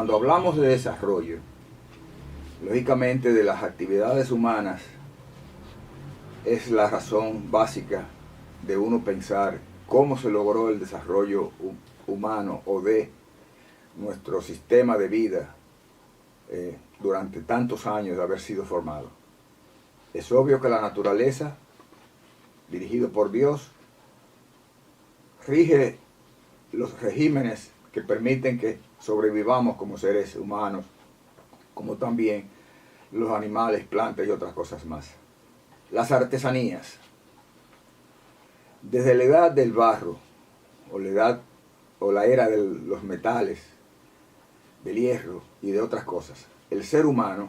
Cuando hablamos de desarrollo, lógicamente de las actividades humanas, es la razón básica de uno pensar cómo se logró el desarrollo humano o de nuestro sistema de vida durante tantos años de haber sido formado. Es obvio que la naturaleza, dirigido por Dios, rige los regímenes que permiten que sobrevivamos como seres humanos, como también los animales, plantas y otras cosas más. Las artesanías. Desde la edad del barro, o la era de los metales, del hierro y de otras cosas, el ser humano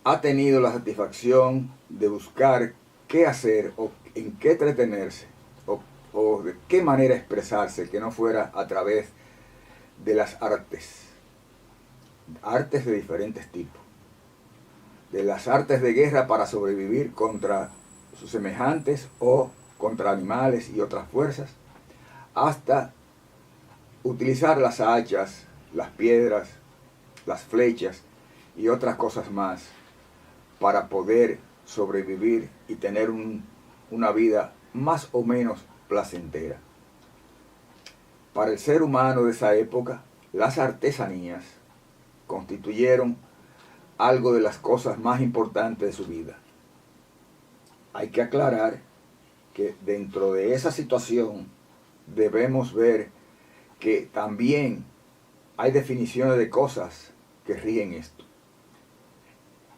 ha tenido la satisfacción de buscar qué hacer o en qué entretenerse o de qué manera expresarse que no fuera a través de las artes de diferentes tipos, de las artes de guerra para sobrevivir contra sus semejantes o contra animales y otras fuerzas, hasta utilizar las hachas, las piedras, las flechas y otras cosas más para poder sobrevivir y tener una vida más o menos placentera. Para el ser humano de esa época, las artesanías constituyeron algo de las cosas más importantes de su vida. Hay que aclarar que dentro de esa situación debemos ver que también hay definiciones de cosas que rigen esto.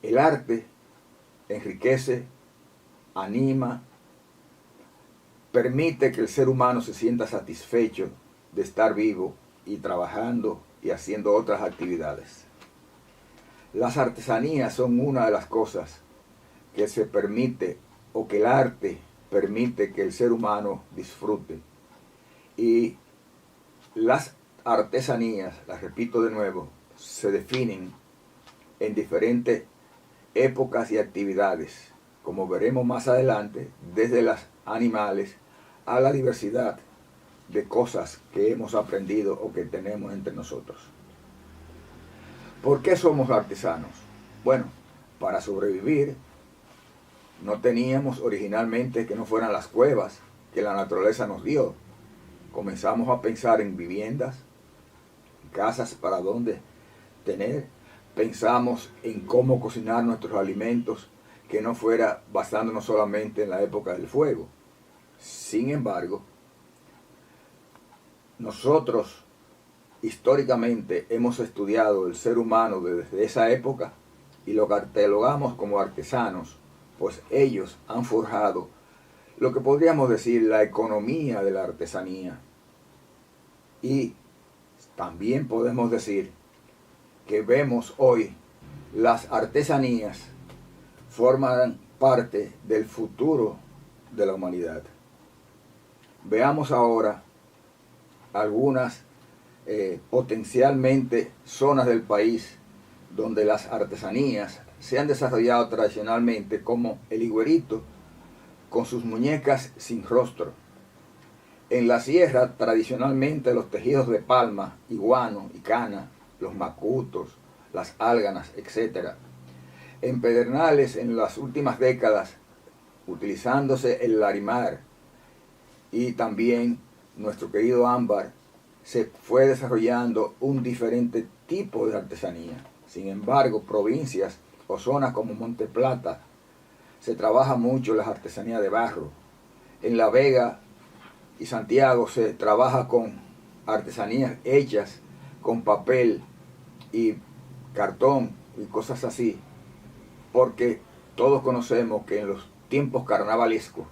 El arte enriquece, anima, permite que el ser humano se sienta satisfecho de estar vivo y trabajando y haciendo otras actividades. Las artesanías son una de las cosas que se permite o que el arte permite que el ser humano disfrute. Y las artesanías, las repito de nuevo, se definen en diferentes épocas y actividades, como veremos más adelante, desde los animales a la diversidad de cosas que hemos aprendido o que tenemos entre nosotros. ¿Por qué somos artesanos? Bueno, para sobrevivir no teníamos originalmente que no fueran las cuevas que la naturaleza nos dio. Comenzamos a pensar en viviendas, casas para donde tener. Pensamos en cómo cocinar nuestros alimentos, que no fuera basándonos solamente en la época del fuego. Sin embargo, nosotros históricamente hemos estudiado el ser humano desde esa época y lo catalogamos como artesanos, pues ellos han forjado lo que podríamos decir la economía de la artesanía. Y también podemos decir que vemos hoy las artesanías forman parte del futuro de la humanidad. Veamos ahora algunas potencialmente zonas del país donde las artesanías se han desarrollado tradicionalmente, como el higuerito con sus muñecas sin rostro. En la sierra, tradicionalmente, los tejidos de palma, iguano y cana, los macutos, las álganas, etc. En Pedernales, en las últimas décadas, utilizándose el larimar y también nuestro querido ámbar, se fue desarrollando un diferente tipo de artesanía. Sin embargo, provincias o zonas como Monte Plata, se trabaja mucho las artesanías de barro. En La Vega y Santiago se trabaja con artesanías hechas con papel y cartón y cosas así, porque todos conocemos que en los tiempos carnavalescos,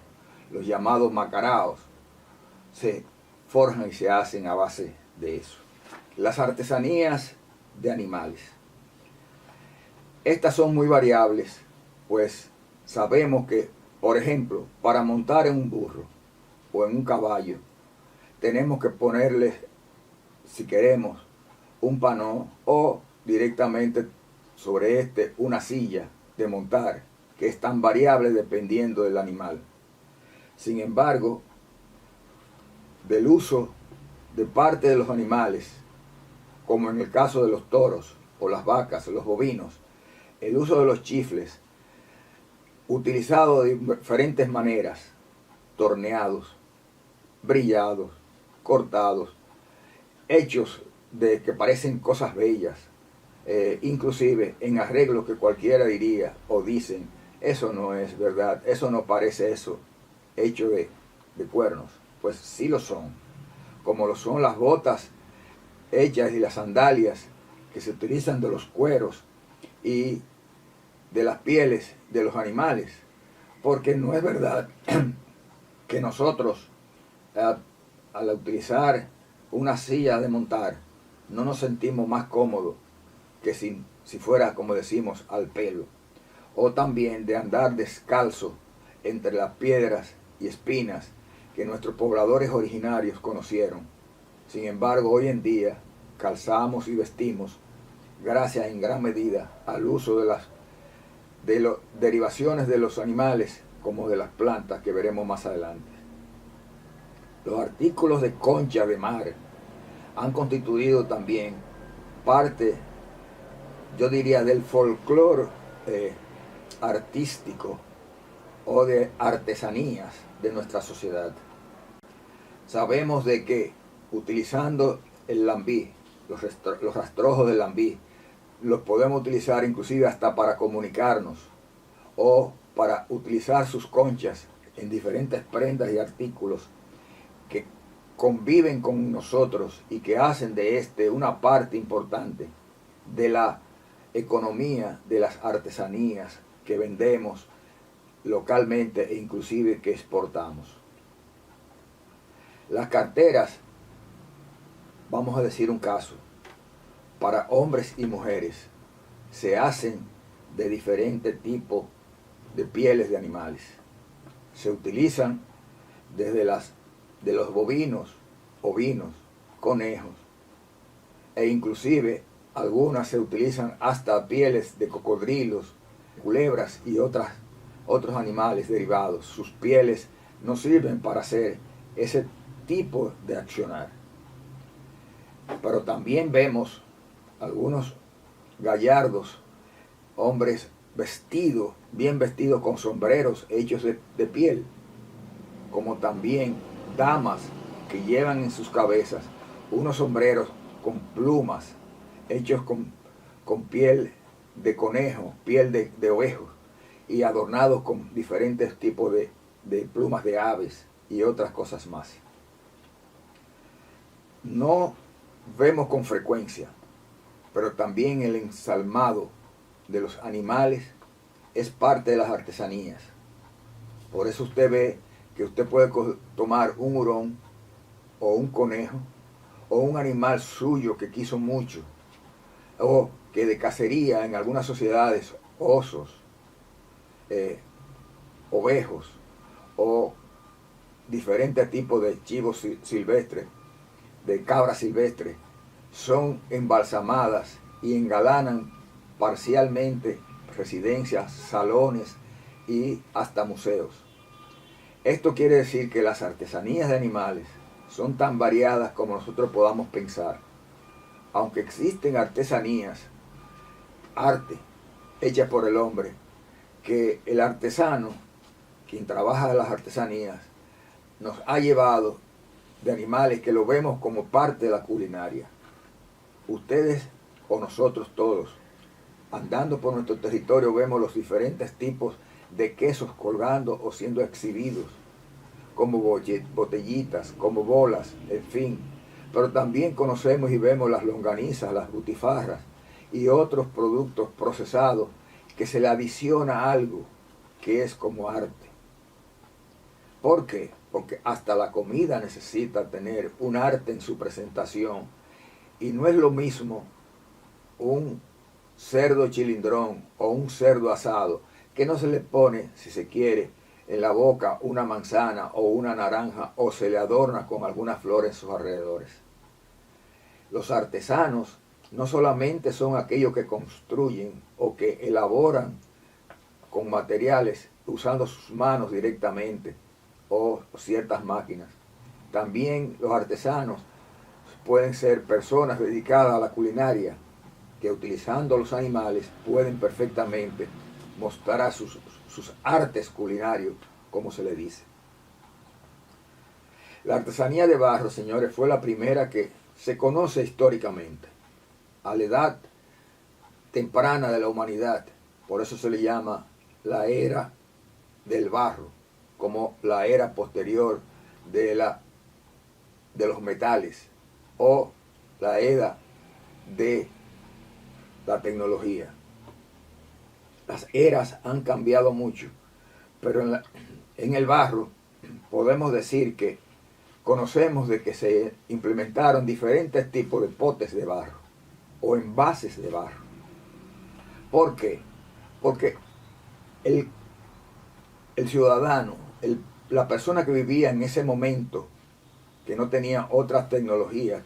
los llamados macaraos, se forjan y se hacen a base de eso. Las artesanías de animales. Estas son muy variables, pues sabemos que, por ejemplo, para montar en un burro o en un caballo, tenemos que ponerle, si queremos, un panó o directamente sobre este una silla de montar, que es tan variable dependiendo del animal. Sin embargo, del uso de parte de los animales como en el caso de los toros o las vacas, los bovinos, el uso de los chifles, utilizado de diferentes maneras, torneados, brillados, cortados, hechos de que parecen cosas bellas, inclusive en arreglos que cualquiera diría o dicen, eso no es verdad, eso no parece eso, hecho de cuernos. Pues sí lo son, como lo son las botas hechas y las sandalias que se utilizan de los cueros y de las pieles de los animales, porque no es verdad que nosotros al utilizar una silla de montar no nos sentimos más cómodos que si fuera, como decimos, al pelo, o también de andar descalzo entre las piedras y espinas que nuestros pobladores originarios conocieron. Sin embargo, hoy en día calzamos y vestimos gracias en gran medida al uso de las derivaciones de los animales como de las plantas que veremos más adelante. Los artículos de concha de mar han constituido también parte, yo diría, del folclore artístico o de artesanías de nuestra sociedad. Sabemos de que utilizando el lambí, los rastrojos del lambí, los podemos utilizar inclusive hasta para comunicarnos o para utilizar sus conchas en diferentes prendas y artículos que conviven con nosotros y que hacen de este una parte importante de la economía, de las artesanías que vendemos localmente e inclusive que exportamos. Las carteras, vamos a decir un caso, para hombres y mujeres, se hacen de diferentes tipos de pieles de animales. Se utilizan desde de los bovinos, ovinos, conejos, e inclusive algunas se utilizan hasta pieles de cocodrilos, culebras y otros animales derivados. Sus pieles no sirven para hacer ese tipo de accionar. Pero también vemos algunos gallardos, hombres vestidos, bien vestidos con sombreros hechos de piel, como también damas que llevan en sus cabezas unos sombreros con plumas hechos con piel de conejo, piel de ovejo y adornados con diferentes tipos de plumas de aves y otras cosas más. No vemos con frecuencia, pero también el ensalmado de los animales es parte de las artesanías. Por eso usted ve que usted puede tomar un hurón o un conejo o un animal suyo que quiso mucho, o que de cacería en algunas sociedades, osos, ovejos o diferentes tipos de chivos silvestres, de cabras silvestres, son embalsamadas y engalanan parcialmente residencias, salones y hasta museos. Esto quiere decir que las artesanías de animales son tan variadas como nosotros podamos pensar. Aunque existen artesanías, arte hecha por el hombre, que el artesano, quien trabaja las artesanías, nos ha llevado de animales que lo vemos como parte de la culinaria. Ustedes o nosotros todos, andando por nuestro territorio, vemos los diferentes tipos de quesos colgando o siendo exhibidos, como botellitas, como bolas, en fin. Pero también conocemos y vemos las longanizas, las butifarras y otros productos procesados que se le adiciona algo que es como arte. ¿Por qué? Porque hasta la comida necesita tener un arte en su presentación. Y no es lo mismo un cerdo chilindrón o un cerdo asado que no se le pone, si se quiere, en la boca una manzana o una naranja o se le adorna con alguna flor en sus alrededores. Los artesanos no solamente son aquellos que construyen o que elaboran con materiales usando sus manos directamente o ciertas máquinas. También los artesanos pueden ser personas dedicadas a la culinaria, que utilizando los animales pueden perfectamente mostrar sus artes culinarios, como se le dice. La artesanía de barro, señores, fue la primera que se conoce históricamente, a la edad temprana de la humanidad. Por eso se le llama la era del barro, como la era posterior de los metales, o la era de la tecnología. Las eras han cambiado mucho, pero en el barro podemos decir que conocemos de que se implementaron diferentes tipos de potes de barro o envases de barro. ¿Por qué? Porque el ciudadano, la persona que vivía en ese momento, que no tenía otras tecnologías,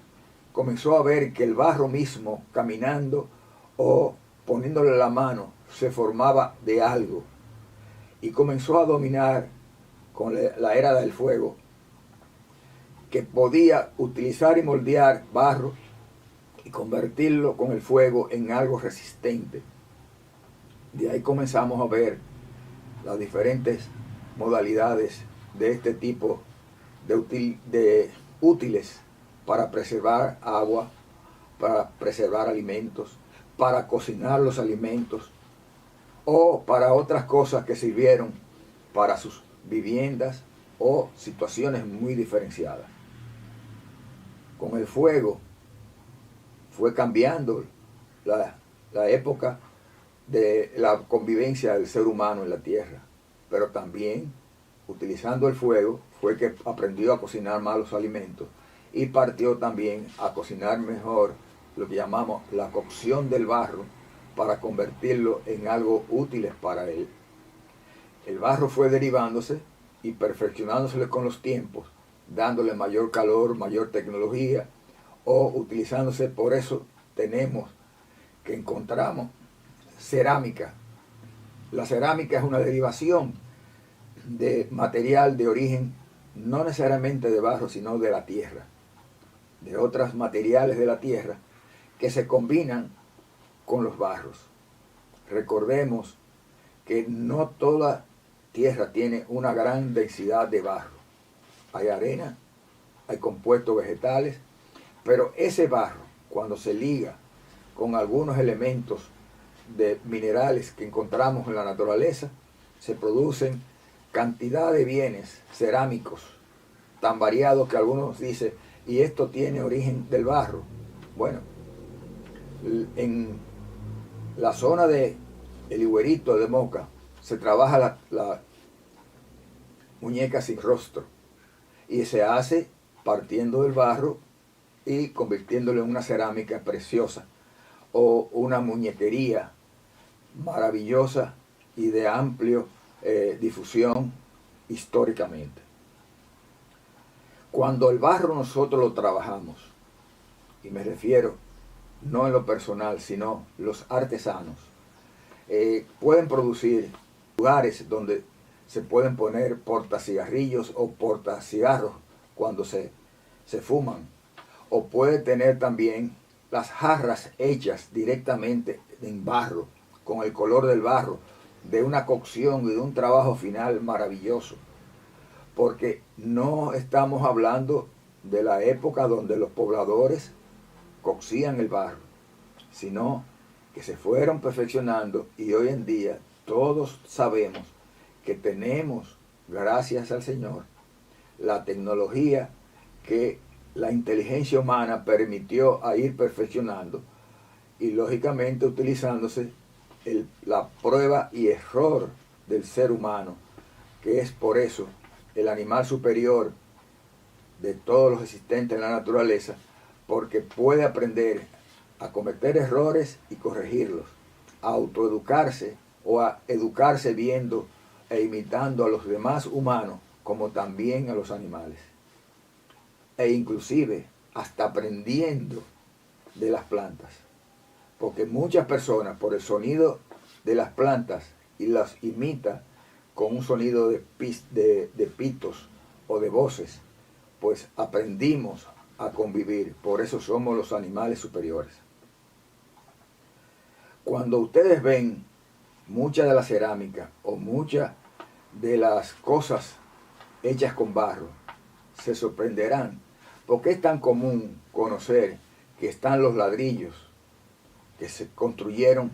comenzó a ver que el barro mismo, caminando o poniéndole la mano, se formaba de algo. Y comenzó a dominar con la era del fuego, que podía utilizar y moldear barro y convertirlo con el fuego en algo resistente. De ahí comenzamos a ver las diferentes modalidades de este tipo de útiles para preservar agua, para preservar alimentos, para cocinar los alimentos o para otras cosas que sirvieron para sus viviendas o situaciones muy diferenciadas. Con el fuego fue cambiando la época de la convivencia del ser humano en la tierra, pero también utilizando el fuego fue que aprendió a cocinar más los alimentos y partió también a cocinar mejor lo que llamamos la cocción del barro para convertirlo en algo útil para él. El barro fue derivándose y perfeccionándose con los tiempos, dándole mayor calor, mayor tecnología o utilizándose. Por eso tenemos que encontramos cerámica. La cerámica es una derivación de material de origen no necesariamente de barro, sino de la tierra, de otros materiales de la tierra que se combinan con los barros. Recordemos que no toda tierra tiene una gran densidad de barro. Hay arena, hay compuestos vegetales, pero ese barro, cuando se liga con algunos elementos de minerales que encontramos en la naturaleza, se producen cantidad de bienes cerámicos tan variados que algunos dicen, y esto tiene origen del barro. Bueno, en la zona de El Higuerito de Moca se trabaja la muñeca sin rostro y se hace partiendo del barro y convirtiéndolo en una cerámica preciosa o una muñequería maravillosa y de amplio difusión históricamente. Cuando el barro nosotros lo trabajamos, y me refiero no en lo personal, sino los artesanos, pueden producir lugares donde se pueden poner portacigarrillos o portacigarros cuando se fuman, o puede tener también las jarras hechas directamente en barro, con el color del barro, de una cocción y de un trabajo final maravilloso, porque no estamos hablando de la época donde los pobladores cocían el barro, sino que se fueron perfeccionando y hoy en día todos sabemos que tenemos, gracias al Señor, la tecnología que la inteligencia humana permitió a ir perfeccionando y lógicamente utilizándose la prueba y error del ser humano, que es por eso el animal superior de todos los existentes en la naturaleza, porque puede aprender a cometer errores y corregirlos, a autoeducarse o a educarse viendo e imitando a los demás humanos como también a los animales, e inclusive hasta aprendiendo de las plantas, porque muchas personas por el sonido de las plantas y las imita con un sonido de pitos o de voces, pues aprendimos a convivir. Por eso somos los animales superiores. Cuando ustedes ven mucha de la cerámica o muchas de las cosas hechas con barro, se sorprenderán porque es tan común conocer que están los ladrillos que se construyeron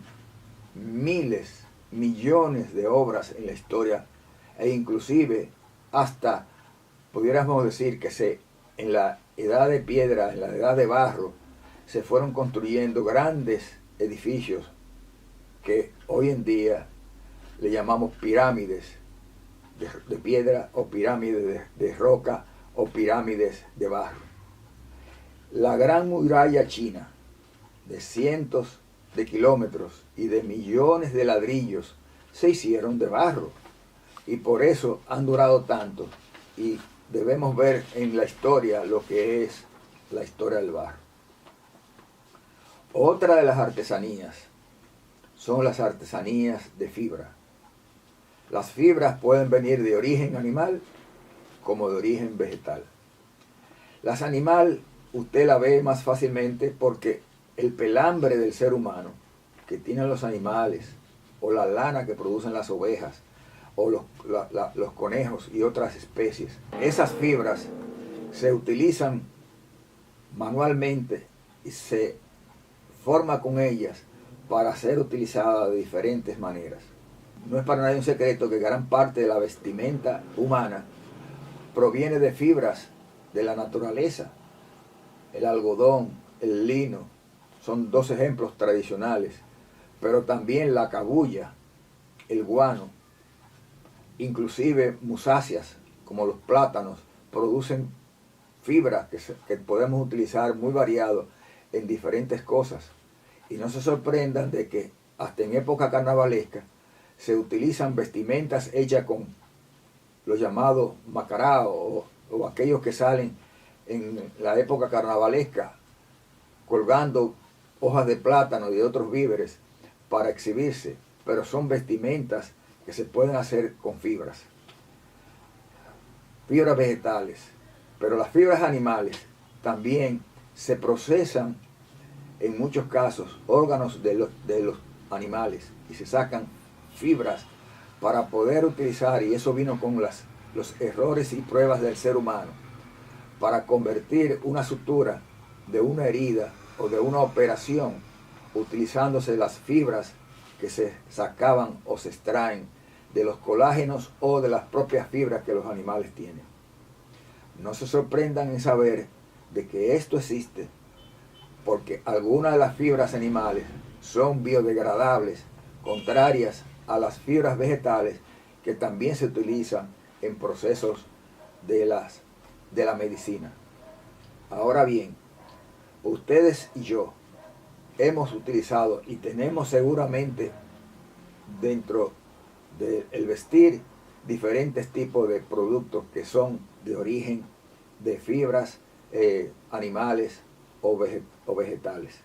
miles, millones de obras en la historia, e inclusive hasta pudiéramos decir que en la edad de piedra, en la edad de barro, se fueron construyendo grandes edificios que hoy en día le llamamos pirámides de piedra o pirámides de roca o pirámides de barro. La gran muralla china, de cientos de kilómetros y de millones de ladrillos, se hicieron de barro y por eso han durado tanto, y debemos ver en la historia lo que es la historia del barro. Otra de las artesanías son las artesanías de fibra. Las fibras pueden venir de origen animal como de origen vegetal. Las animal usted la ve más fácilmente porque el pelambre del ser humano que tienen los animales, o la lana que producen las ovejas, o los conejos y otras especies, esas fibras se utilizan manualmente y se forma con ellas para ser utilizadas de diferentes maneras. No es para nadie un secreto que gran parte de la vestimenta humana proviene de fibras de la naturaleza. El algodón, el lino, son dos ejemplos tradicionales, pero también la cabuya, el guano, inclusive musáceas como los plátanos, producen fibras que podemos utilizar muy variado en diferentes cosas. Y no se sorprendan de que hasta en época carnavalesca se utilizan vestimentas hechas con los llamados macaraos o aquellos que salen en la época carnavalesca colgando hojas de plátano y de otros víveres para exhibirse, pero son vestimentas que se pueden hacer con fibras vegetales. Pero las fibras animales también se procesan en muchos casos órganos de los animales y se sacan fibras para poder utilizar, y eso vino con los errores y pruebas del ser humano, para convertir una sutura de una herida o de una operación utilizándose las fibras que se sacaban o se extraen de los colágenos o de las propias fibras que los animales tienen. No se sorprendan en saber de que esto existe, porque algunas de las fibras animales son biodegradables, contrarias a las fibras vegetales que también se utilizan en procesos de la medicina. Ahora bien, ustedes y yo hemos utilizado y tenemos seguramente dentro del vestir diferentes tipos de productos que son de origen de fibras animales o vegetales.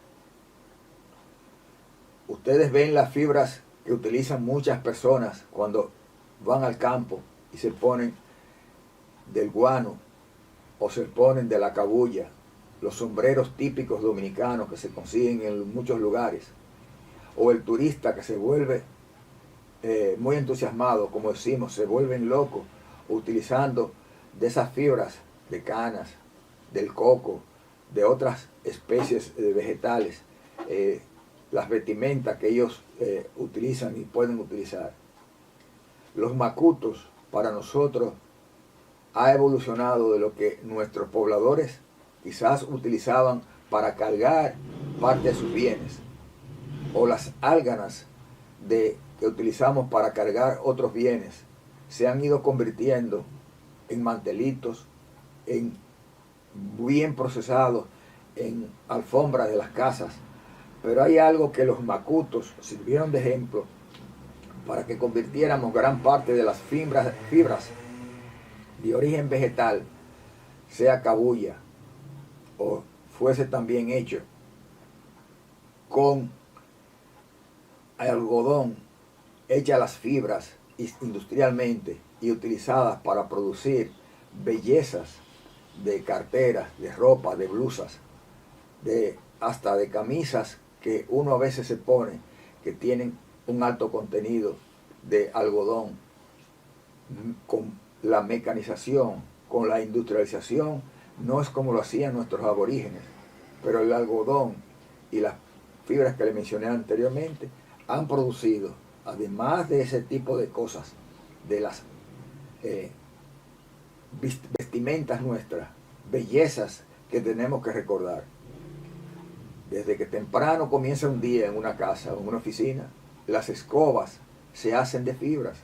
Ustedes ven las fibras que utilizan muchas personas cuando van al campo y se ponen del guano o se ponen de la cabuya, los sombreros típicos dominicanos que se consiguen en muchos lugares, o el turista que se vuelve muy entusiasmado, como decimos, se vuelven locos utilizando de esas fibras de canas, del coco, de otras especies de vegetales, las vestimentas que ellos utilizan y pueden utilizar. Los macutos para nosotros ha evolucionado de lo que nuestros pobladores quizás utilizaban para cargar parte de sus bienes, o las álganas que utilizamos para cargar otros bienes, se han ido convirtiendo en mantelitos, en bien procesados, en alfombras de las casas. Pero hay algo que los macutos sirvieron de ejemplo para que convirtiéramos gran parte de las fibras de origen vegetal, sea cabuya o fuese también hecho con algodón, hecha las fibras industrialmente y utilizadas para producir bellezas de carteras, de ropa, de blusas, hasta de camisas que uno a veces se pone, que tienen un alto contenido de algodón. Con la mecanización, con la industrialización, no es como lo hacían nuestros aborígenes, pero el algodón y las fibras que le mencioné anteriormente han producido, además de ese tipo de cosas, de las vestimentas nuestras, bellezas que tenemos que recordar. Desde que temprano comienza un día en una casa o en una oficina, las escobas se hacen de fibras,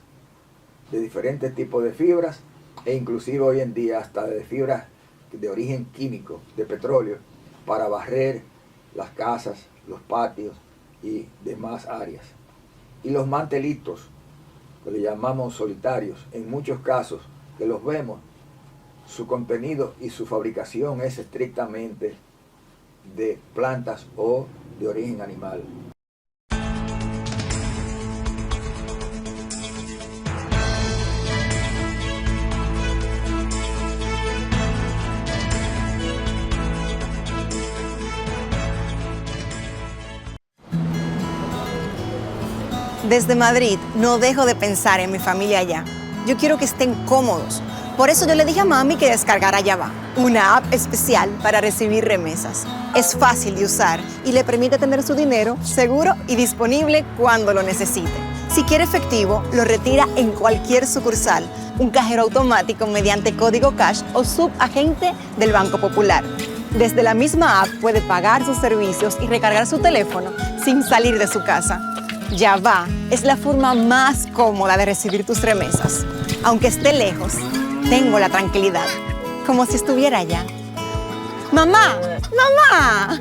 de diferentes tipos de fibras, e inclusive hoy en día hasta de fibras de origen químico, de petróleo, para barrer las casas, los patios y demás áreas. Y los mantelitos, que le llamamos solitarios, en muchos casos que los vemos, su contenido y su fabricación es estrictamente de plantas o de origen animal. Desde Madrid no dejo de pensar en mi familia allá. Yo quiero que estén cómodos. Por eso yo le dije a mami que descargara Yava, una app especial para recibir remesas. Es fácil de usar y le permite tener su dinero seguro y disponible cuando lo necesite. Si quiere efectivo, lo retira en cualquier sucursal, un cajero automático mediante código cash o subagente del Banco Popular. Desde la misma app puede pagar sus servicios y recargar su teléfono sin salir de su casa. Yava es la forma más cómoda de recibir tus remesas. Aunque esté lejos, tengo la tranquilidad, como si estuviera allá. ¡Mamá! ¡Mamá!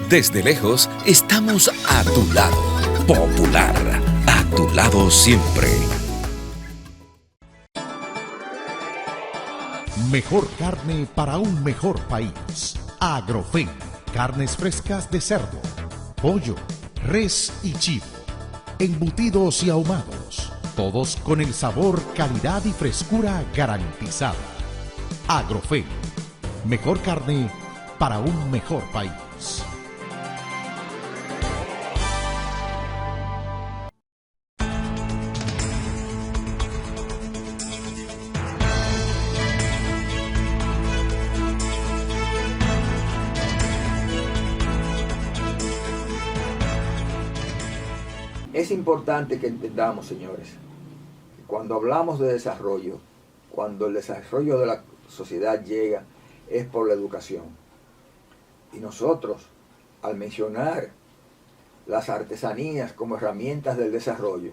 Desde lejos, estamos a tu lado. Popular, a tu lado siempre. Mejor carne para un mejor país. Agrofen, carnes frescas de cerdo, pollo, res y chivo, embutidos y ahumados, todos con el sabor, calidad y frescura garantizada. Agrofen, mejor carne para un mejor país. Es importante que entendamos, señores, que cuando hablamos de desarrollo, cuando el desarrollo de la sociedad llega, es por la educación. Y nosotros, al mencionar las artesanías como herramientas del desarrollo,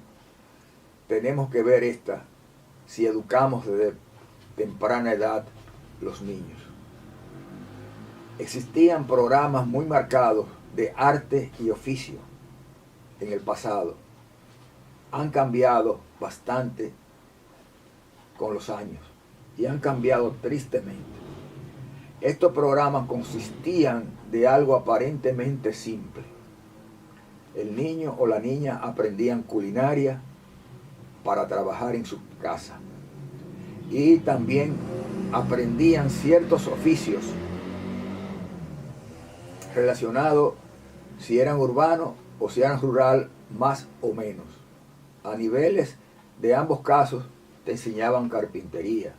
tenemos que ver si educamos desde temprana edad los niños. Existían programas muy marcados de arte y oficio en el pasado. Han cambiado bastante con los años y han cambiado tristemente. Estos programas consistían de algo aparentemente simple. El niño o la niña aprendían culinaria para trabajar en su casa y también aprendían ciertos oficios relacionados, si eran urbanos o si eran rural, más o menos. A niveles de ambos casos te enseñaban carpintería,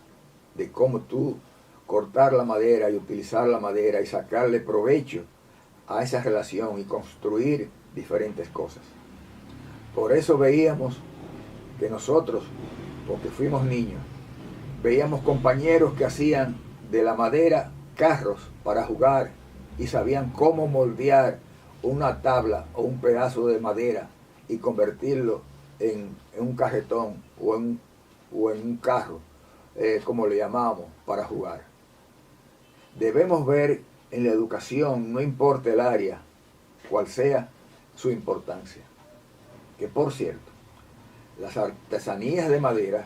de cómo tú cortar la madera y utilizar la madera y sacarle provecho a esa relación y construir diferentes cosas. Por eso veíamos que nosotros, porque fuimos niños, veíamos compañeros que hacían de la madera carros para jugar y sabían cómo moldear una tabla o un pedazo de madera y convertirlo en un carretón o en un carro, como le llamamos, para jugar. Debemos ver en la educación, no importa el área, cual sea su importancia. Que por cierto, las artesanías de madera,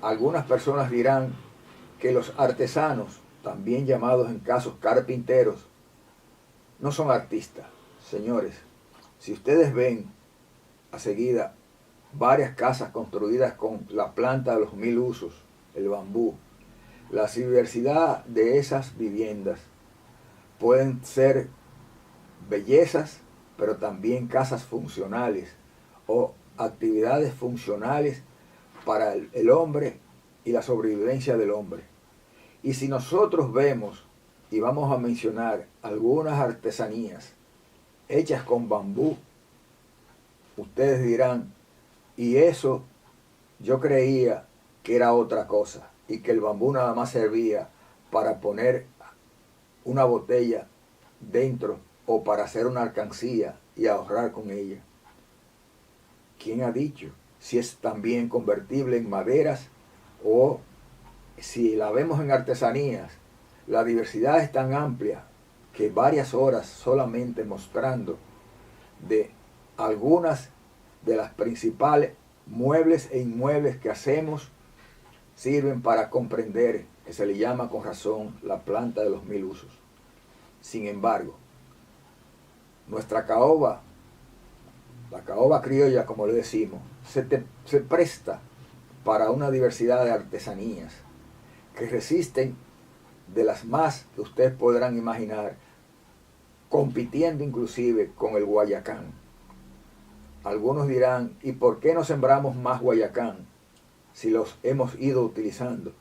algunas personas dirán que los artesanos, también llamados en casos carpinteros, no son artistas. Señores, si ustedes ven a seguida varias casas construidas con la planta de los 1000 usos, el bambú, La diversidad de esas viviendas pueden ser bellezas, pero también casas funcionales o actividades funcionales para el hombre y la sobrevivencia del hombre. Y si nosotros vemos, y vamos a mencionar algunas artesanías hechas con bambú, ustedes dirán, y eso yo creía que era otra cosa, y que el bambú nada más servía para poner una botella dentro o para hacer una alcancía y ahorrar con ella. ¿Quién ha dicho si es también convertible en maderas o si la vemos en artesanías? La diversidad es tan amplia que varias horas solamente mostrando de algunas de las principales muebles e inmuebles que hacemos sirven para comprender que se le llama con razón la planta de los 1000 usos. Sin embargo, nuestra caoba, la caoba criolla como le decimos, se presta para una diversidad de artesanías que resisten de las más que ustedes podrán imaginar, compitiendo inclusive con el guayacán. Algunos dirán, ¿y por qué no sembramos más guayacán si los hemos ido utilizando?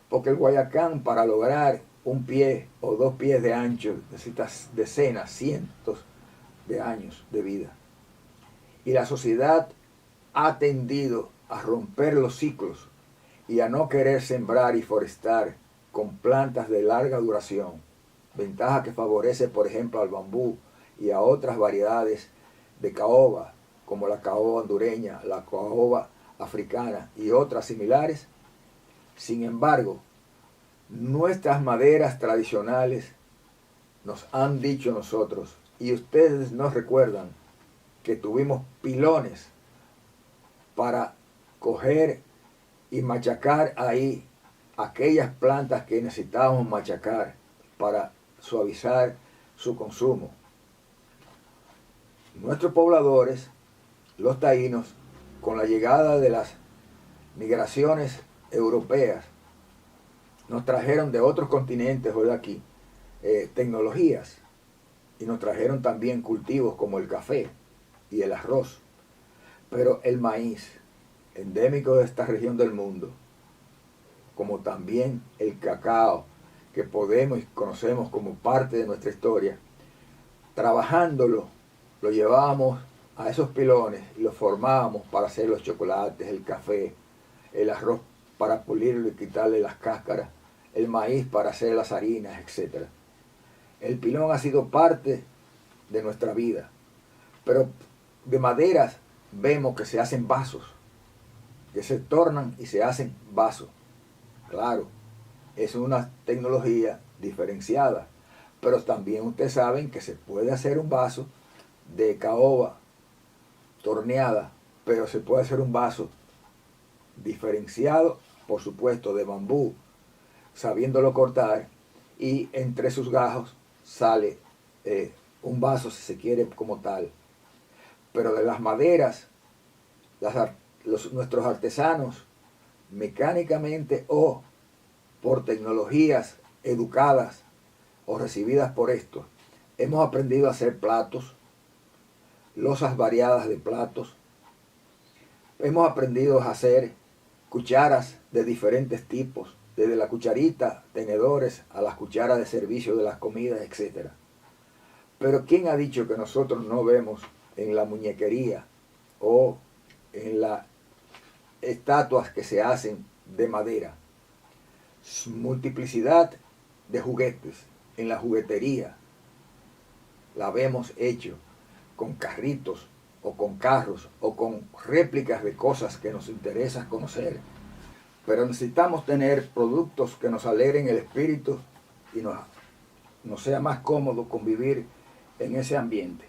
Porque el guayacán, para lograr 1 pie o 2 pies de ancho, necesita decenas, cientos de años de vida. Y la sociedad ha tendido a romper los ciclos y a no querer sembrar y forestar con plantas de larga duración, ventaja que favorece, por ejemplo, al bambú y a otras variedades de caoba, como la caoba hondureña, la caoba africana y otras similares. Sin embargo, nuestras maderas tradicionales nos han dicho nosotros, y ustedes nos recuerdan, que tuvimos pilones para coger y machacar ahí aquellas plantas que necesitábamos machacar para suavizar su consumo. Nuestros pobladores, los taínos, con la llegada de las migraciones europeas, nos trajeron de otros continentes o de aquí tecnologías, y nos trajeron también cultivos como el café y el arroz. Pero el maíz, endémico de esta región del mundo, como también el cacao, que podemos y conocemos como parte de nuestra historia, trabajándolo, lo llevábamos a esos pilones y los formábamos para hacer los chocolates, el café, el arroz para pulirlo y quitarle las cáscaras, el maíz para hacer las harinas, etc. El pilón ha sido parte de nuestra vida, pero de maderas vemos que se hacen vasos, que se tornan y se hacen vasos. Claro, es una tecnología diferenciada, pero también ustedes saben que se puede hacer un vaso de caoba torneada, pero se puede hacer un vaso diferenciado, por supuesto, de bambú, sabiéndolo cortar, y entre sus gajos sale un vaso, si se quiere, como tal. Pero de las maderas, nuestros artesanos, mecánicamente o por tecnologías educadas o recibidas por esto, hemos aprendido a hacer platos, losas variadas de platos, hemos aprendido a hacer cucharas de diferentes tipos, desde la cucharita, tenedores, a las cucharas de servicio de las comidas, etc. Pero ¿quién ha dicho que nosotros no vemos en la muñequería o en las estatuas que se hacen de madera multiplicidad de juguetes? En la juguetería la vemos hecho con carritos o con carros o con réplicas de cosas que nos interesa conocer. Pero necesitamos tener productos que nos alegren el espíritu y nos sea más cómodo convivir en ese ambiente.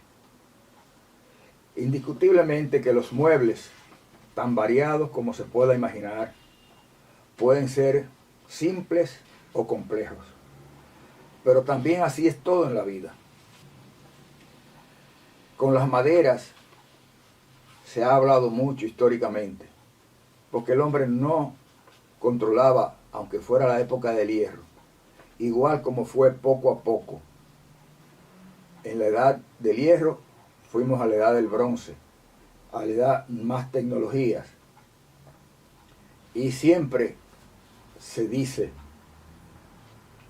Indiscutiblemente que los muebles, tan variados como se pueda imaginar, pueden ser simples o complejos. Pero también así es todo en la vida. Con las maderas se ha hablado mucho históricamente, porque el hombre no controlaba aunque fuera la época del hierro, igual como fue poco a poco. En la edad del hierro fuimos a la edad del bronce, a la edad más tecnologías. Y siempre se dice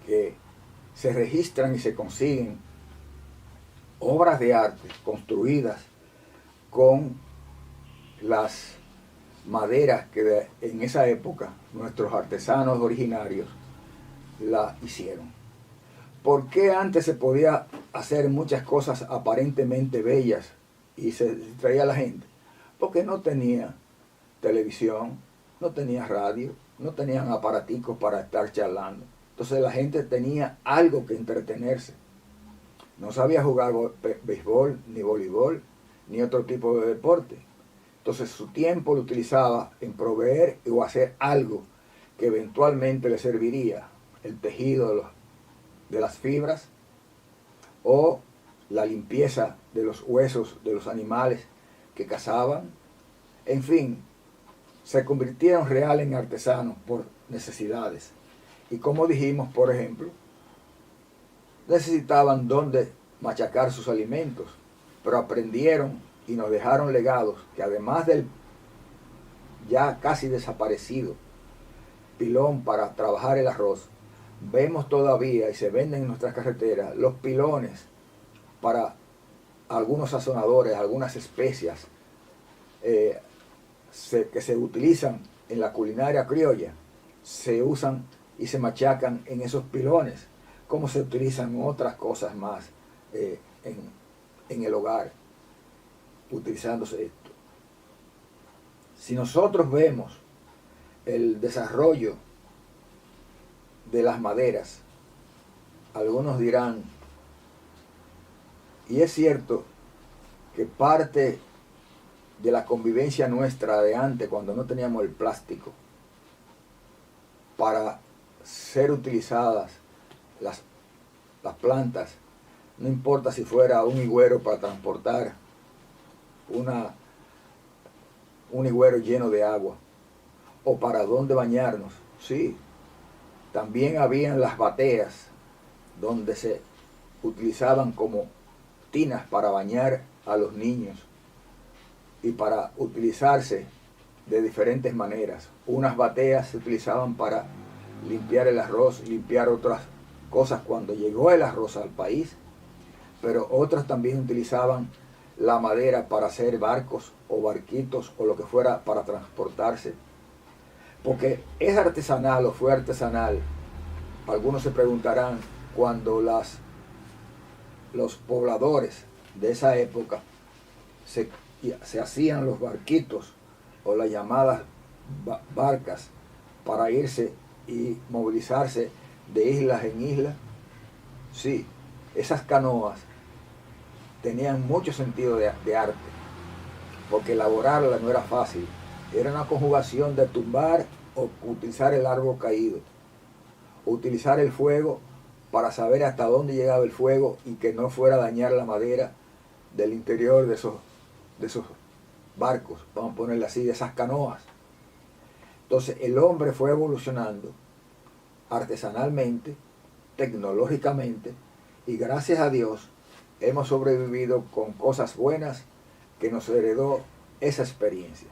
que se registran y se consiguen obras de arte construidas con las maderas que en esa época nuestros artesanos originarios la hicieron. ¿Por qué antes se podía hacer muchas cosas aparentemente bellas y se distraía a la gente? Porque no tenía televisión, no tenía radio, no tenían aparaticos para estar charlando. Entonces la gente tenía algo que entretenerse. No sabía jugar béisbol, ni voleibol, ni otro tipo de deporte. Entonces su tiempo lo utilizaba en proveer o hacer algo que eventualmente le serviría. El tejido de las fibras o la limpieza de los huesos de los animales que cazaban. En fin, se convirtieron reales en artesanos por necesidades. Y como dijimos, por ejemplo, necesitaban dónde machacar sus alimentos, pero aprendieron y nos dejaron legados que además del ya casi desaparecido pilón para trabajar el arroz, vemos todavía y se venden en nuestras carreteras los pilones para algunos sazonadores, algunas especias que se utilizan en la culinaria criolla, se usan y se machacan en esos pilones, como se utilizan otras cosas más en el hogar, utilizándose esto. Si nosotros vemos el desarrollo de las maderas, algunos dirán, y es cierto que parte de la convivencia nuestra de antes, cuando no teníamos el plástico, para ser utilizadas las plantas, no importa si fuera un higüero para transportar un higüero lleno de agua, o para dónde bañarnos, sí. También habían las bateas, donde se utilizaban como tinas para bañar a los niños y para utilizarse de diferentes maneras. Unas bateas se utilizaban para limpiar el arroz, limpiar otras cosas cuando llegó el arroz al país, pero otras también utilizaban la madera para hacer barcos o barquitos o lo que fuera para transportarse. Porque es artesanal o fue artesanal. Algunos se preguntarán cuando los pobladores de esa época se hacían los barquitos o las llamadas barcas para irse y movilizarse de islas en islas. Sí, esas canoas tenían mucho sentido de arte, porque elaborarlas no era fácil. Era una conjugación de tumbar o utilizar el árbol caído, utilizar el fuego para saber hasta dónde llegaba el fuego y que no fuera a dañar la madera del interior de esos barcos, vamos a ponerle así, de esas canoas. Entonces el hombre fue evolucionando artesanalmente, tecnológicamente, y gracias a Dios hemos sobrevivido con cosas buenas que nos heredó esa experiencia.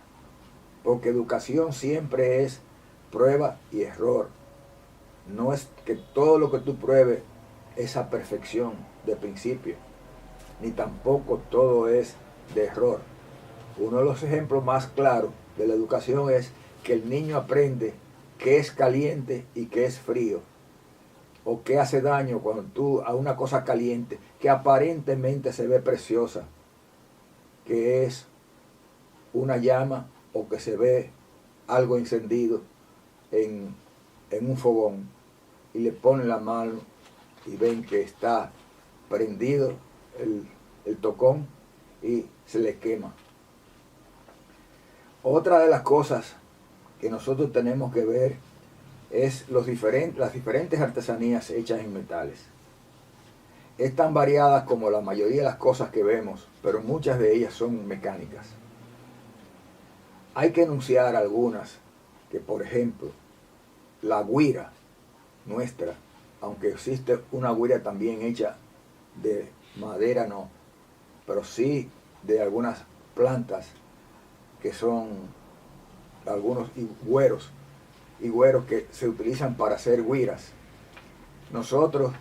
Porque educación siempre es prueba y error. No es que todo lo que tú pruebes es a perfección de principio, ni tampoco todo es de error. Uno de los ejemplos más claros de la educación es que el niño aprende qué es caliente y qué es frío, o qué hace daño cuando tú a una cosa caliente que aparentemente se ve preciosa, que es una llama o que se ve algo encendido en un fogón, y le ponen la mano y ven que está prendido el tocón y se le quema. Otra de las cosas que nosotros tenemos que ver es las diferentes artesanías hechas en metales. Es tan variadas como la mayoría de las cosas que vemos, pero muchas de ellas son mecánicas. Hay que enunciar algunas que, por ejemplo, la guira nuestra, aunque existe una guira también hecha de madera, no, pero sí de algunas plantas que son algunos higüeros que se utilizan para hacer guiras. Nosotros,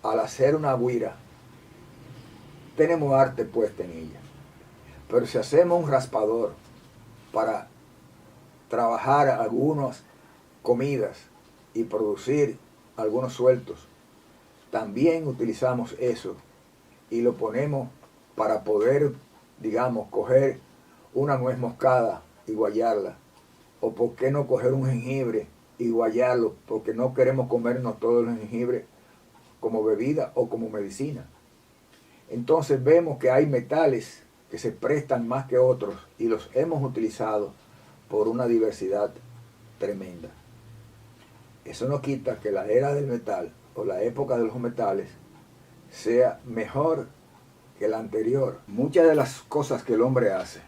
al hacer una guira, tenemos arte puesta en ella. Pero si hacemos un raspador para trabajar algunas comidas y producir algunos sueltos, también utilizamos eso y lo ponemos para poder, digamos, coger una nuez moscada y guayarla. O por qué no coger un jengibre y guayarlo, porque no queremos comernos todo el jengibre como bebida o como medicina. Entonces vemos que hay metales que se prestan más que otros y los hemos utilizado por una diversidad tremenda. Eso no quita que la era del metal o la época de los metales sea mejor que la anterior. Muchas de las cosas que el hombre hace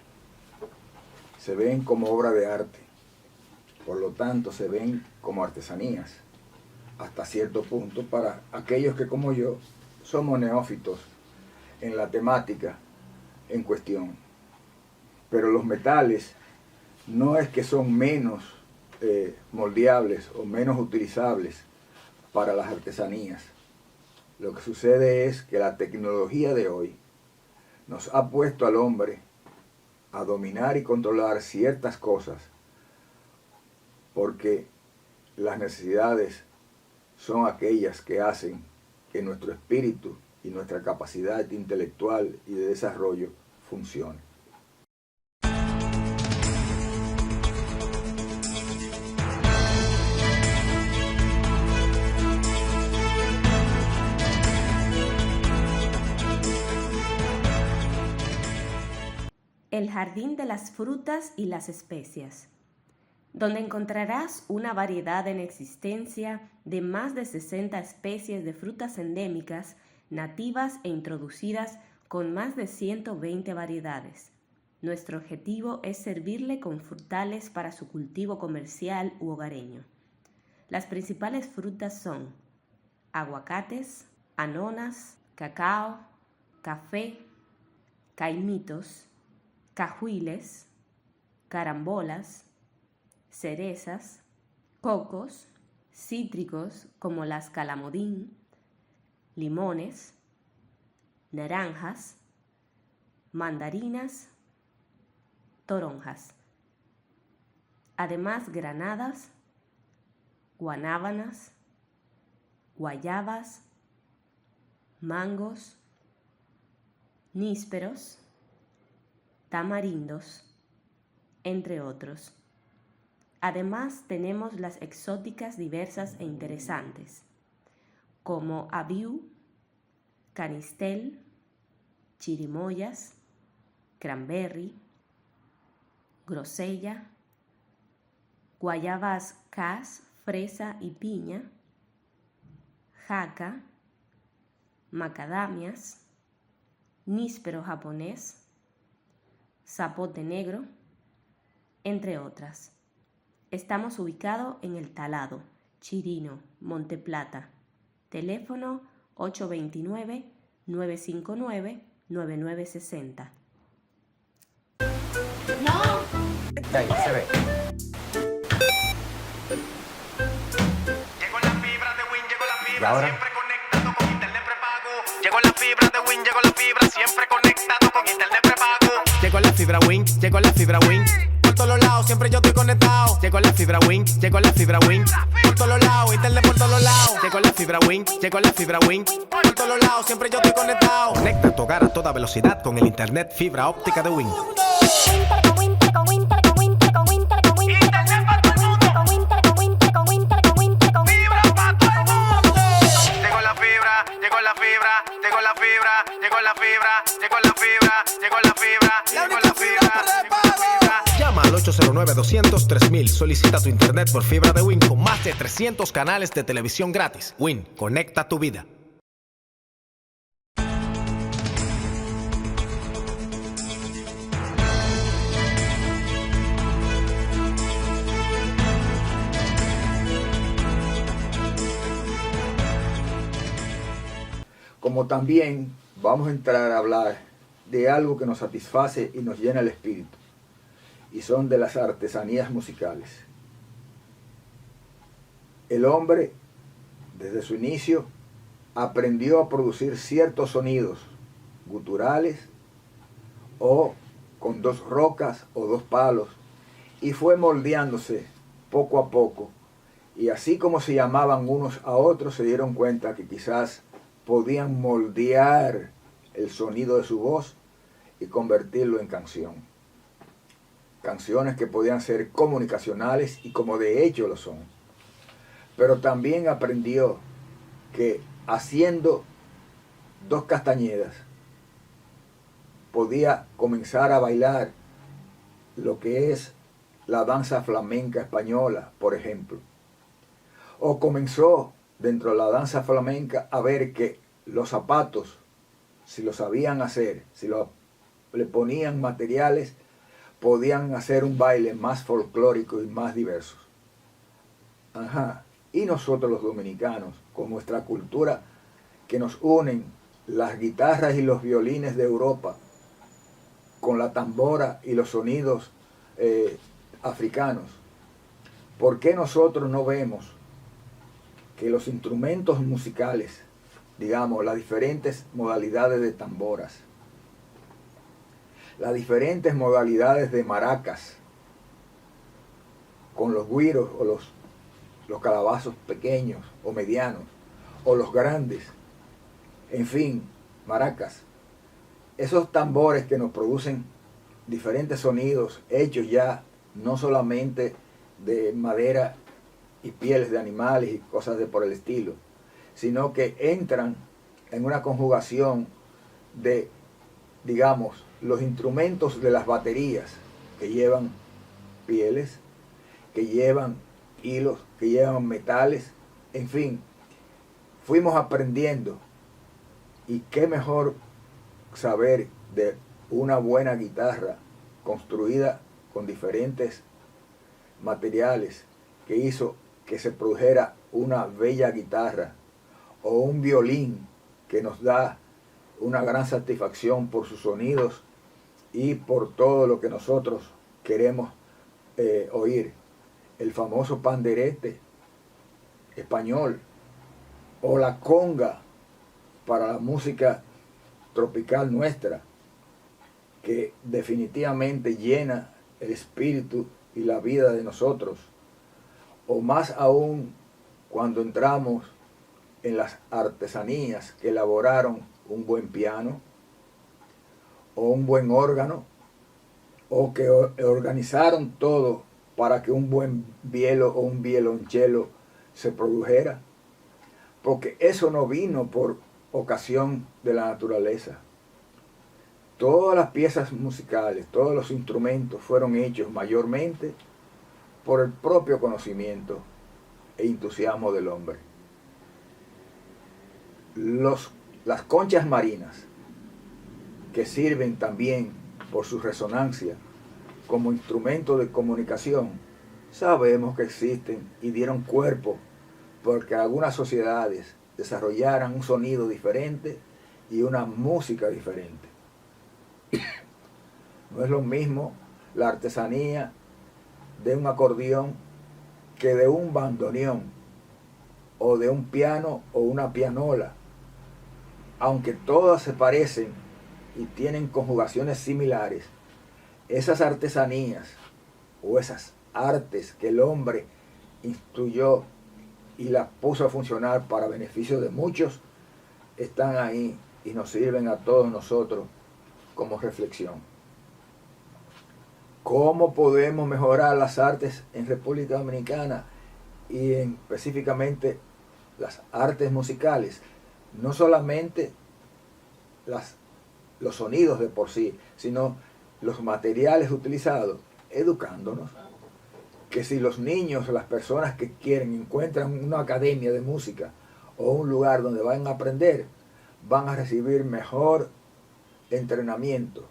se ven como obra de arte, por lo tanto se ven como artesanías hasta cierto punto para aquellos que, como yo, somos neófitos en la temática en cuestión. Pero los metales no es que son menos moldeables o menos utilizables para las artesanías. Lo que sucede es que la tecnología de hoy nos ha puesto al hombre a dominar y controlar ciertas cosas, porque las necesidades son aquellas que hacen que nuestro espíritu y nuestra capacidad intelectual y de desarrollo funcione. El jardín de las frutas y las especias, donde encontrarás una variedad en existencia de más de 60 especies de frutas endémicas, nativas e introducidas con más de 120 variedades. Nuestro objetivo es servirle con frutales para su cultivo comercial u hogareño. Las principales frutas son aguacates, anonas, cacao, café, caimitos, cajuiles, carambolas, cerezas, cocos, cítricos como las calamodín, limones, naranjas, mandarinas, toronjas. Además, granadas, guanábanas, guayabas, mangos, nísperos, tamarindos, entre otros. Además, tenemos las exóticas diversas e interesantes, como abiú, canistel, chirimoyas, cranberry, grosella, guayabas cas, fresa y piña, jaca, macadamias, níspero japonés, zapote negro, entre otras. Estamos ubicados en El Talado, Chirino, Monteplata. Teléfono 829-959-9960. No. Ahí se ve. Llegó la fibra de Win, llegó la ¿Y fibra, ahora? siempre conectado con internet prepago. Llegó la fibra de Win, llegó la fibra, siempre conectado con internet prepago. Llegó la fibra Win, llegó la fibra Win. Por todos lados, siempre yo estoy conectado. Llegó la fibra Win, llegó la fibra Win. Por todos lados, internet por todos lados. Llegó la fibra Win, llegó la fibra Win. Por todos lados, siempre yo estoy conectado. Conecta tu hogar a toda velocidad con el internet fibra óptica de Win. Llama al 809-200-3000. Solicita tu internet por fibra de Win con más de 300 canales de televisión gratis. Win, conecta tu vida. como también vamos a entrar a hablar de algo que nos satisface y nos llena el espíritu, y son de las artesanías musicales. El hombre, desde su inicio, aprendió a producir ciertos sonidos guturales o con 2 rocas o 2 palos, y fue moldeándose poco a poco, y así como se llamaban unos a otros, se dieron cuenta que quizás podían moldear el sonido de su voz y convertirlo en canción. Canciones que podían ser comunicacionales, y como de hecho lo son. Pero también aprendió que haciendo 2 castañedas podía comenzar a bailar lo que es la danza flamenca española, por ejemplo. O comenzó dentro de la danza flamenca a ver que los zapatos, si lo sabían hacer, si le ponían materiales, podían hacer un baile más folclórico y más diverso. Ajá. Y nosotros los dominicanos, con nuestra cultura que nos unen las guitarras y los violines de Europa, con la tambora y los sonidos africanos, ¿por qué nosotros no vemos que los instrumentos musicales, digamos, las diferentes modalidades de tamboras, las diferentes modalidades de maracas, con los güiros o los calabazos pequeños o medianos, o los grandes, en fin, maracas, esos tambores que nos producen diferentes sonidos hechos ya no solamente de madera y pieles de animales y cosas de por el estilo, sino que entran en una conjugación de, digamos, los instrumentos de las baterías, que llevan pieles, que llevan hilos, que llevan metales, en fin, fuimos aprendiendo. Y qué mejor saber de una buena guitarra construida con diferentes materiales, que hizo que se produjera una bella guitarra, o un violín que nos da una gran satisfacción por sus sonidos y por todo lo que nosotros queremos oír. El famoso panderete español, o la conga para la música tropical nuestra, que definitivamente llena el espíritu y la vida de nosotros. O más aún cuando entramos en las artesanías que elaboraron un buen piano, o un buen órgano, o que organizaron todo para que un buen vielo o un violonchelo se produjera, porque eso no vino por ocasión de la naturaleza. Todas las piezas musicales, todos los instrumentos fueron hechos mayormente por el propio conocimiento e entusiasmo del hombre. Las conchas marinas, que sirven también por su resonancia como instrumento de comunicación, sabemos que existen y dieron cuerpo porque algunas sociedades desarrollaran un sonido diferente y una música diferente. No es lo mismo la artesanía de un acordeón que de un bandoneón, o de un piano o una pianola, aunque todas se parecen y tienen conjugaciones similares. Esas artesanías o esas artes que el hombre instruyó y las puso a funcionar para beneficio de muchos, están ahí y nos sirven a todos nosotros como reflexión. ¿Cómo podemos mejorar las artes en República Dominicana y específicamente las artes musicales? No solamente los sonidos de por sí, sino los materiales utilizados, educándonos. Que si los niños, las personas que quieren, encuentran una academia de música o un lugar donde van a aprender, van a recibir mejor entrenamiento.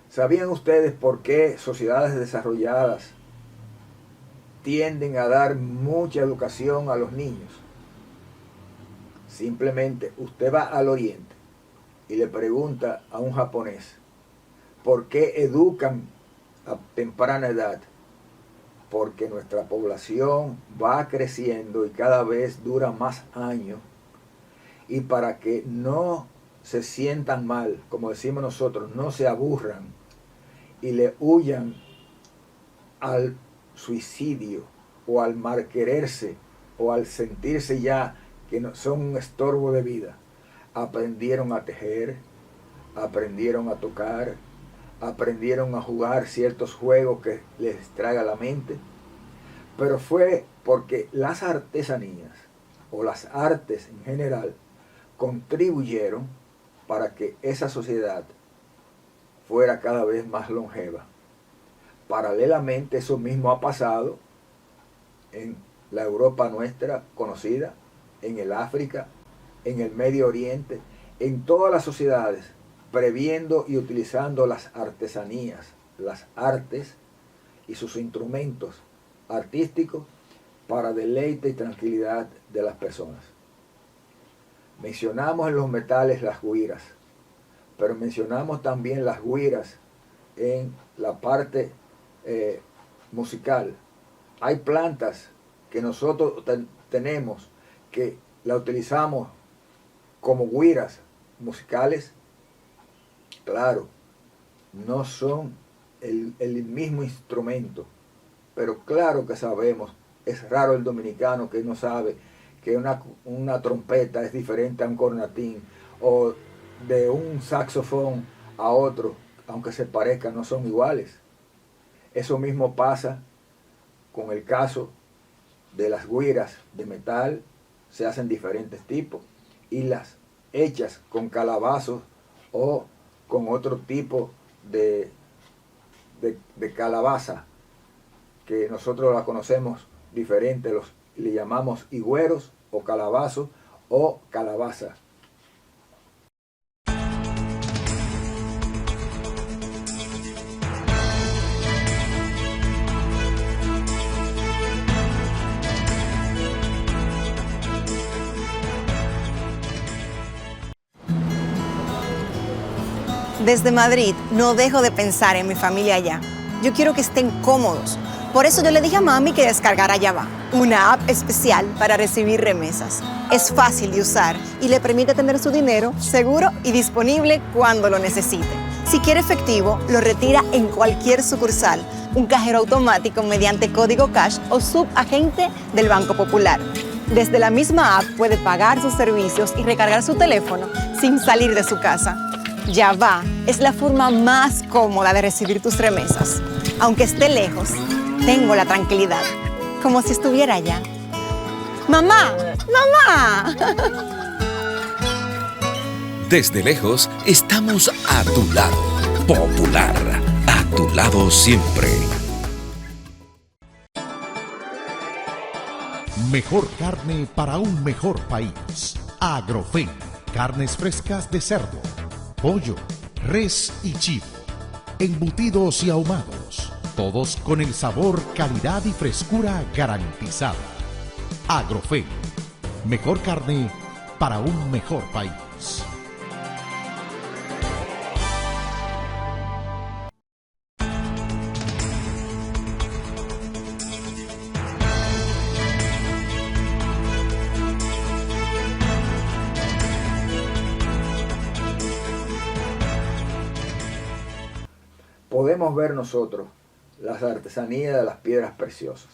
¿Sabían ustedes por qué sociedades desarrolladas tienden a dar mucha educación a los niños? Simplemente usted va al oriente y le pregunta a un japonés por qué educan a temprana edad. Porque nuestra población va creciendo y cada vez dura más años. Y para que no se sientan mal, como decimos nosotros, no se aburran y le huyan al suicidio o al malquererse o al sentirse ya que no, son un estorbo de vida, aprendieron a tejer, aprendieron a tocar, aprendieron a jugar ciertos juegos que les distraiga la mente, pero fue porque las artesanías o las artes en general contribuyeron para que esa sociedad fuera cada vez más longeva. Paralelamente eso mismo ha pasado en la Europa nuestra conocida, en el África, en el Medio Oriente, en todas las sociedades, previendo y utilizando las artesanías, las artes y sus instrumentos artísticos para deleite y tranquilidad de las personas. Mencionamos en los metales las güiras, pero mencionamos también las güiras en la parte musical. Hay plantas que nosotros tenemos que la utilizamos como güiras musicales. Claro, no son el mismo instrumento, pero claro que sabemos, es raro el dominicano que no sabe que una trompeta es diferente a un cornetín, o de un saxofón a otro, aunque se parezcan, no son iguales. Eso mismo pasa con el caso de las güiras de metal, se hacen diferentes tipos, y las hechas con calabazos o con otro tipo de calabaza, que nosotros la conocemos diferente, le llamamos higüeros o calabazos o calabaza. Desde Madrid no dejo de pensar en mi familia allá. Yo quiero que estén cómodos. Por eso yo le dije a mami que descargara Yava, una app especial para recibir remesas. Es fácil de usar y le permite tener su dinero seguro y disponible cuando lo necesite. Si quiere efectivo, lo retira en cualquier sucursal, un cajero automático mediante código cash o subagente del Banco Popular. Desde la misma app puede pagar sus servicios y recargar su teléfono sin salir de su casa. Yava es la forma más cómoda de recibir tus remesas. Aunque esté lejos, tengo la tranquilidad, como si estuviera allá. ¡Mamá! ¡Mamá! Desde lejos, estamos a tu lado. Popular, a tu lado siempre. Mejor carne para un mejor país. Agrofen, carnes frescas de cerdo, pollo, res y chivo, embutidos y ahumados, todos con el sabor, calidad y frescura garantizada. Agrofen, mejor carne para un mejor país. Podemos ver nosotros las artesanías de las piedras preciosas.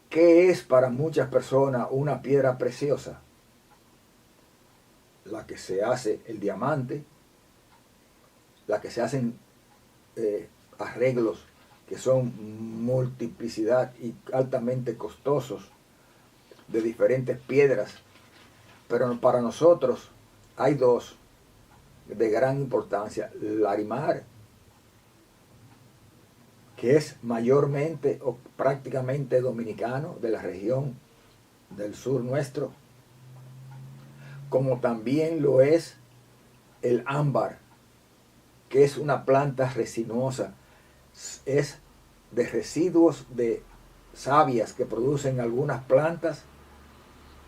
¿Qué es para muchas personas una piedra preciosa? La que se hace el diamante, la que se hacen arreglos que son multiplicidad y altamente costosos de diferentes piedras. Pero para nosotros hay dos de gran importancia: Larimar, que es mayormente o prácticamente dominicano, de la región del sur nuestro, como también lo es el ámbar, que es una planta resinosa, es de residuos de savias que producen algunas plantas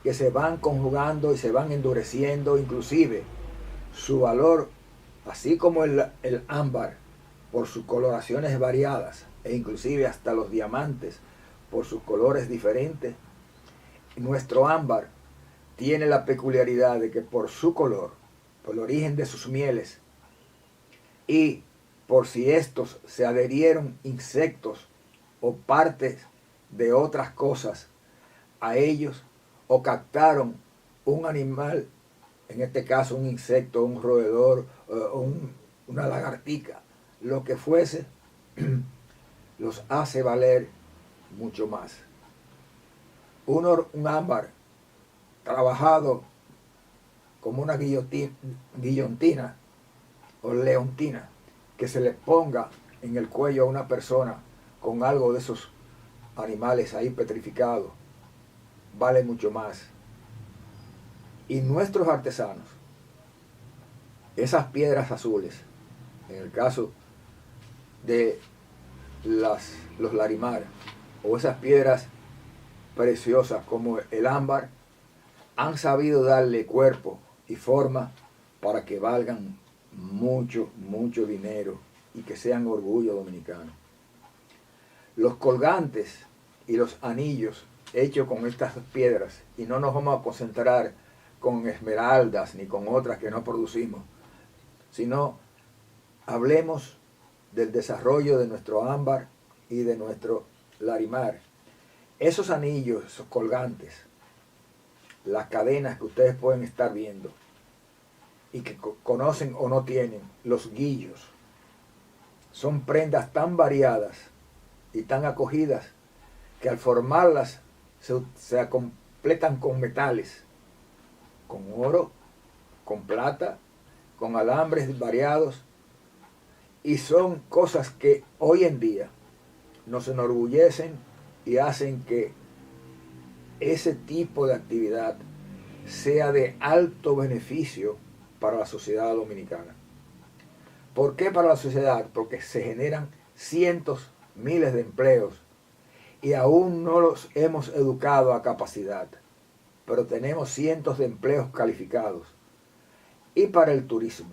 que se van conjugando y se van endureciendo, inclusive su valor, así como el ámbar, por sus coloraciones variadas, e inclusive hasta los diamantes, por sus colores diferentes. Nuestro ámbar tiene la peculiaridad de que por su color, por el origen de sus mieles, y por si estos se adherieron insectos o partes de otras cosas a ellos, o captaron un animal, en este caso un insecto, un roedor, una lagartica, lo que fuese, los hace valer mucho más. Un ámbar trabajado como una guillotina o leontina, que se le ponga en el cuello a una persona con algo de esos animales ahí petrificados, vale mucho más. Y nuestros artesanos, esas piedras azules, en el caso de los larimar, o esas piedras preciosas como el ámbar, han sabido darle cuerpo y forma para que valgan mucho, mucho dinero y que sean orgullo dominicano. Los colgantes y los anillos hechos con estas piedras, y no nos vamos a concentrar con esmeraldas ni con otras que no producimos, sino hablemos del desarrollo de nuestro ámbar y de nuestro larimar. Esos anillos, esos colgantes, las cadenas que ustedes pueden estar viendo y que conocen o no tienen, los guillos, son prendas tan variadas y tan acogidas que al formarlas se completan con metales, con oro, con plata, con alambres variados, y son cosas que hoy en día nos enorgullecen y hacen que ese tipo de actividad sea de alto beneficio para la sociedad dominicana. ¿Por qué para la sociedad? Porque se generan cientos, miles de empleos y aún no los hemos educado a capacidad, pero tenemos cientos de empleos calificados. Y para el turismo.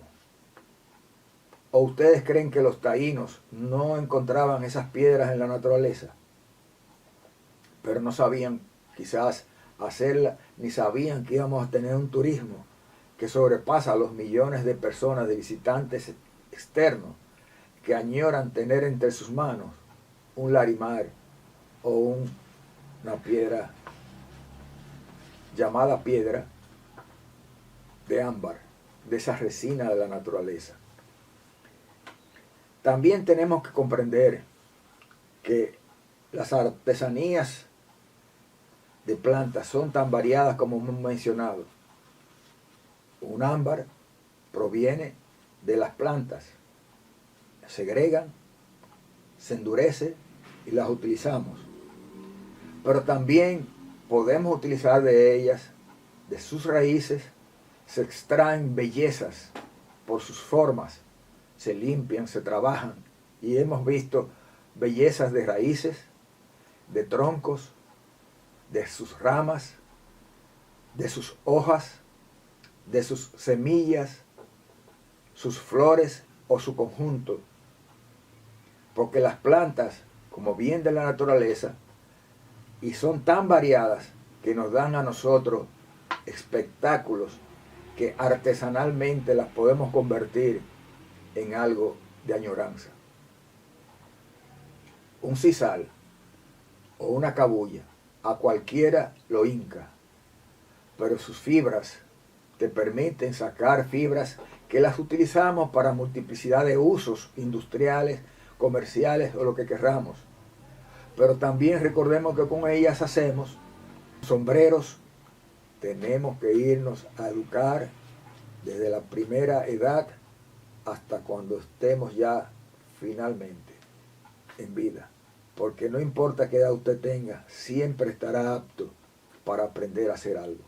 ¿O ustedes creen que los taínos no encontraban esas piedras en la naturaleza? Pero no sabían quizás hacerla, ni sabían que íbamos a tener un turismo que sobrepasa a los millones de personas, de visitantes externos, que añoran tener entre sus manos un larimar o una piedra llamada piedra de ámbar, de esa resina de la naturaleza. También tenemos que comprender que las artesanías de plantas son tan variadas como hemos mencionado. Un ámbar proviene de las plantas, se segregan, se endurece y las utilizamos. Pero también podemos utilizar de ellas, de sus raíces, se extraen bellezas por sus formas, se limpian, se trabajan, y hemos visto bellezas de raíces, de troncos, de sus ramas, de sus hojas, de sus semillas, sus flores o su conjunto. Porque las plantas, como bien de la naturaleza, y son tan variadas que nos dan a nosotros espectáculos que artesanalmente las podemos convertir en algo de añoranza. Un sisal o una cabuya, a cualquiera lo hinca, pero sus fibras te permiten sacar fibras que las utilizamos para multiplicidad de usos industriales, comerciales o lo que querramos. Pero también recordemos que con ellas hacemos sombreros. Tenemos que irnos a educar desde la primera edad hasta cuando estemos ya finalmente en vida. Porque no importa qué edad usted tenga, siempre estará apto para aprender a hacer algo.